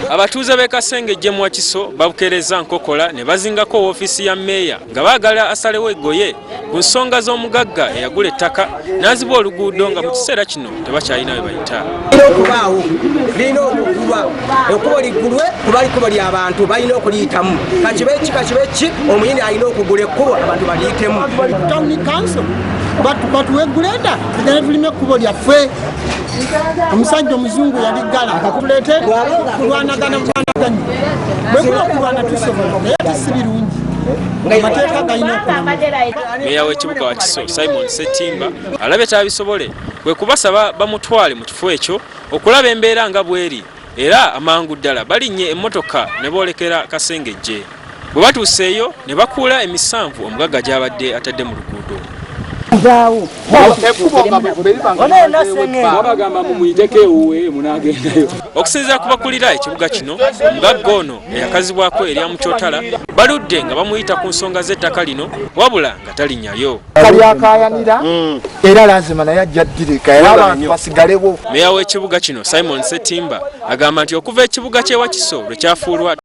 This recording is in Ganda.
Abatuuze b'e Kasengejje mu Wakiso babukeereza nkokola ne bazingako woofiisi ya Meeya nga baagala asalewo eggoye ku nsonga z'omugagga eyagula ettaka n'aziba oluguudo nga mu kiseera kino tebakyalina we bayita. Okubaawo lirina okugulwa ekkubo liggulwe kuba ekkubo ly'abantu balina okuliyitamu kakibe ki omuyini alina okugula ekkubo abantu baliyitemu. Town council batuweggulenda tugenda tulime ekkubo lyaffe. Omusajja omuzungu yaligala tulete kulwanagana bwanaganya bwekuba okulwana tusobola naye tisi birungi amateeka galina okulama. Meeya w'ekibuga Wakiso Simon Ssettimba alabye tabisobole kwe kubasaba bamutwale mu kifo ekyo okulaba embeera nga bweri era amangu ddala balinnye emmotoka ne boolekera Kasengejje. Bwe batuuseeyo ne bakuula emisanvu omugagga gy'abadde atadde mu luguudo. Okusinziira ku bakulira ekibuga kino, omugagga ono eyakazibwako erya Mukyotala baludde nga bamuyita ku nsonga z'ettaka lino wabula nga talinnyayo. Kayanira era lazima naye ajja ddirika era abantu basigalewo. Meeya w'ekibuga kino Simon Ssettimba agamba nti okuva ekibuga ky'e Wakiso lwe kyafuulwa